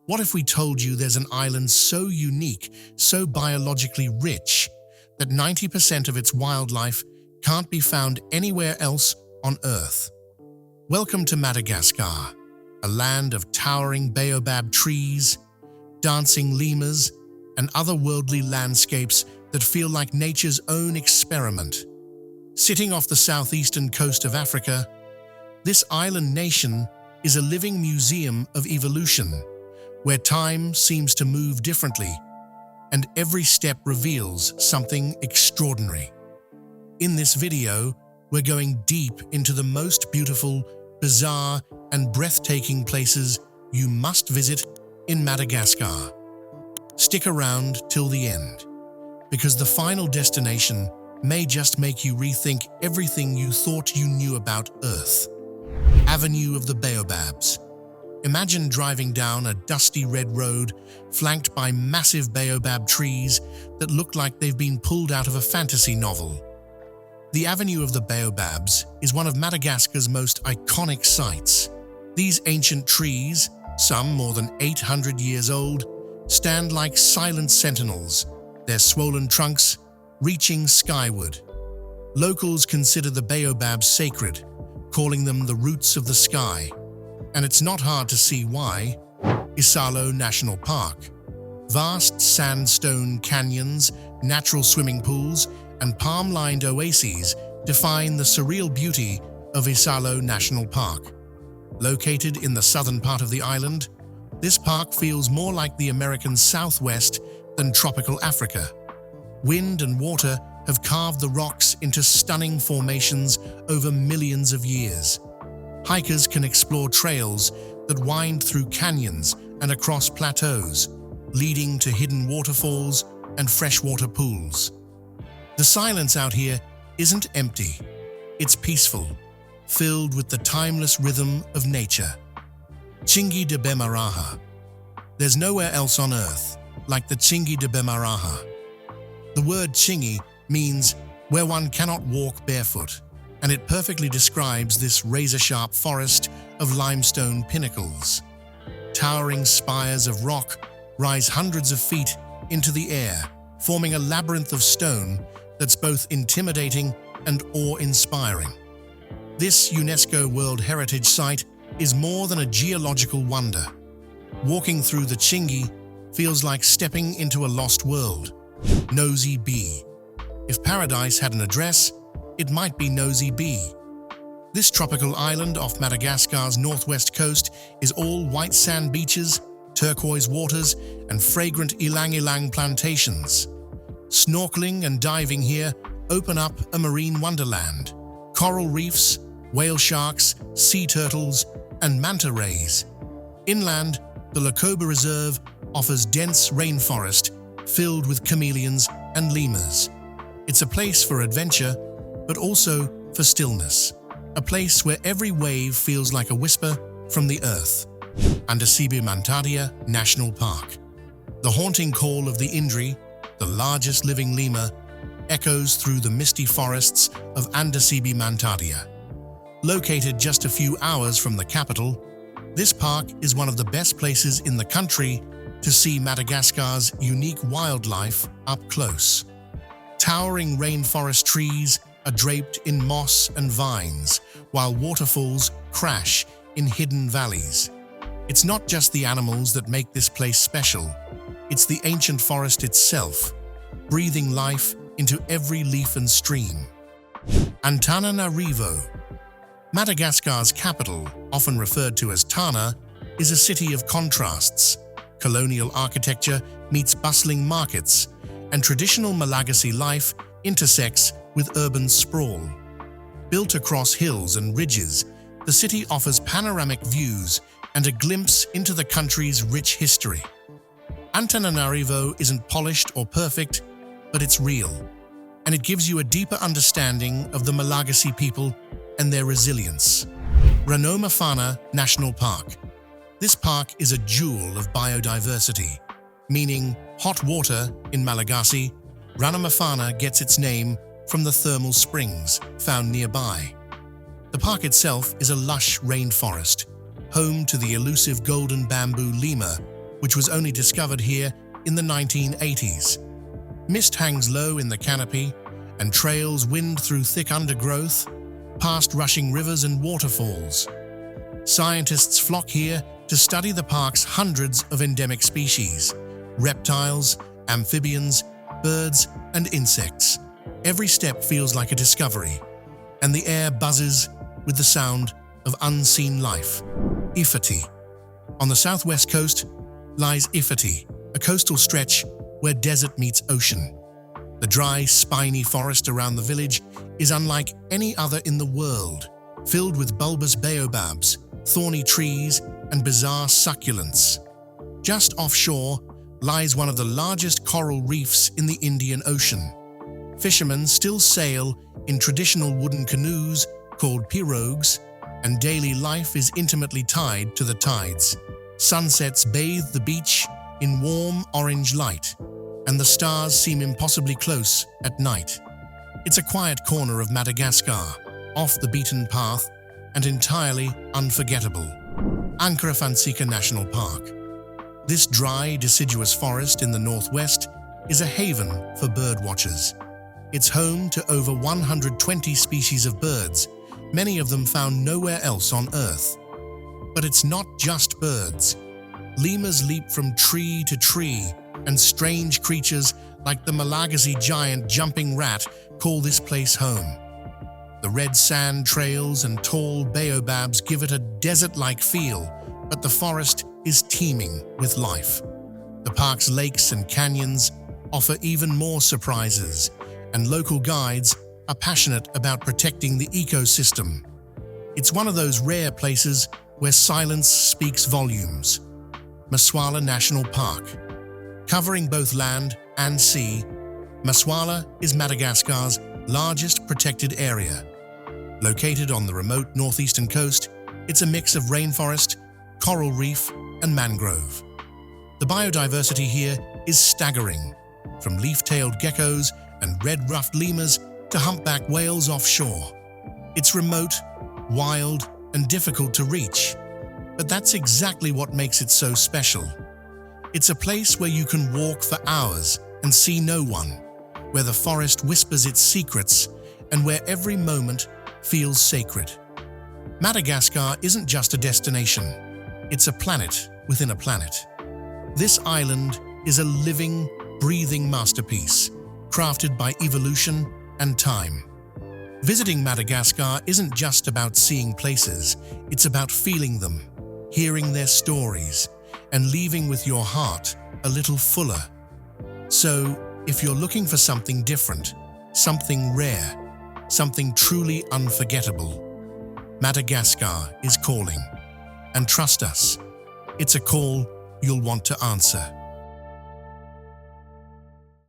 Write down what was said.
What if we told you there's an island so unique, so biologically rich, that 90% of its wildlife can't be found anywhere else on Earth? Welcome to Madagascar, a land of towering baobab trees, dancing lemurs, and otherworldly landscapes that feel like nature's own experiment. Sitting off the southeastern coast of Africa, this island nation is a living museum of evolution, where time seems to move differently, and every step reveals something extraordinary. In this video, we're going deep into the most beautiful, bizarre, and breathtaking places you must visit in Madagascar. Stick around till the end, because the final destination may just make you rethink everything you thought you knew about Earth. Avenue of the Baoabs. Imagine driving down a dusty red road flanked by massive baobab trees that look like they've been pulled out of a fantasy novel. The Avenue of the Baoabs is one of Madagascar's most iconic sights. These ancient trees, some more than 800 years old, stand like silent sentinels, their swollen trunks reaching skyward. Locals consider the baobabs sacred, calling them the roots of the sky. And it's not hard to see why. Isalo National Park. Vast sandstone canyons, natural swimming pools, and palm-lined oases define the surreal beauty of Isalo National Park. Located in the southern part of the island, this park feels more like the American Southwest than tropical Africa. Wind and water have carved the rocks into stunning formations over millions of years. Hikers can explore trails that wind through canyons and across plateaus, leading to hidden waterfalls and freshwater pools. The silence out here isn't empty. It's peaceful, filled with the timeless rhythm of nature. Chingi Demara. There's nowhere else on Earth like the Chingi Demara. The word Chingi means where one cannot walk barefoot, and it perfectly describes this razor-sharp forest of limestone pinnacles. Towering spires of rock rise hundreds of feet into the air, forming a labyrinth of stone that's both intimidating and awe-inspiring. This UNESCO World Heritage Site is more than a geological wonder. Walking through the Chingi feels like stepping into a lost world. Nosy Be. If paradise had an address, it might be Nosy Be. This tropical island off Madagascar's northwest coast is all white sand beaches, turquoise waters, and fragrant ylang-ylang plantations. Snorkeling and diving here open up a marine wonderland. Coral reefs, whale sharks, sea turtles, and manta rays. Inland, the Lokoba Reserve offers dense rainforest filled with chameleons and lemurs. It's a place for adventure, but also for stillness. A place where every wave feels like a whisper from the earth. Nosy Be Mantadia National Park. The haunting call of the Indri, the largest living lemur, echoes through the misty forests of Nosy Be Mantadia. Located just a few hours from the capital, this park is one of the best places in the country to see Madagascar's unique wildlife up close. Towering rainforest trees are draped in moss and vines, while waterfalls crash in hidden valleys. It's not just the animals that make this place special, it's the ancient forest itself, breathing life into every leaf and stream. Antananarivo. Madagascar's capital, often referred to as Tana, is a city of contrasts. Colonial architecture meets bustling markets, and traditional Malagasy life intersects with urban sprawl. Built across hills and ridges, the city offers panoramic views and a glimpse into the country's rich history. Antananarivo isn't polished or perfect, but it's real, and it gives you a deeper understanding of the Malagasy people and their resilience. Ranamafana National Park. This park is a jewel of biodiversity, meaning hot water in Malagasy. Ranamafana gets its name from the thermal springs found nearby. The park itself is a lush rainforest, home to the elusive golden bamboo lemur, which was only discovered here in the 1980s. Mist hangs low in the canopy, and trails wind through thick undergrowth, past rushing rivers and waterfalls. Scientists flock here to study the park's hundreds of endemic species: reptiles, amphibians, birds, and insects. Every step feels like a discovery, and the air buzzes with the sound of unseen life. Ifiti. On the southwest coast lies Ifiti, a coastal stretch where desert meets ocean. The dry, spiny forest around the village is unlike any other in the world, filled with bulbous baobabs, thorny trees, and bizarre succulents. Just offshore lies one of the largest coral reefs in the Indian Ocean. Fishermen still sail in traditional wooden canoes called pirogues, and daily life is intimately tied to the tides. Sunsets bathe the beach in warm orange light, and the stars seem impossibly close at night. It's a quiet corner of Madagascar, off the beaten path and entirely unforgettable. Antananarivo National Park. This dry, deciduous forest in the northwest is a haven for birdwatchers. It's home to over 120 species of birds, many of them found nowhere else on Earth. But it's not just birds. Lemurs leap from tree to tree, and strange creatures like the Malagasy giant jumping rat call this place home. The red sand trails and tall baobabs give it a desert-like feel, but the forest is teeming with life. The park's lakes and canyons offer even more surprises, and local guides are passionate about protecting the ecosystem. It's one of those rare places where silence speaks volumes. Masala National Park. Covering both land and sea, Masala is Madagascar's largest protected area. Located on the remote northeastern coast, it's a mix of rainforest, coral reef, and mangrove. The biodiversity here is staggering, from leaf-tailed geckos and red-ruffed lemurs to humpback whales offshore. It's remote, wild, and difficult to reach, but that's exactly what makes it so special. It's a place where you can walk for hours and see no one, where the forest whispers its secrets, and where every moment feels sacred. Madagascar isn't just a destination, it's a planet within a planet. This island is a living, breathing masterpiece, crafted by evolution and time. Visiting Madagascar isn't just about seeing places, it's about feeling them, hearing their stories, and leaving with your heart a little fuller. So, if you're looking for something different, something rare, something truly unforgettable, Madagascar is calling. And trust us, it's a call you'll want to answer.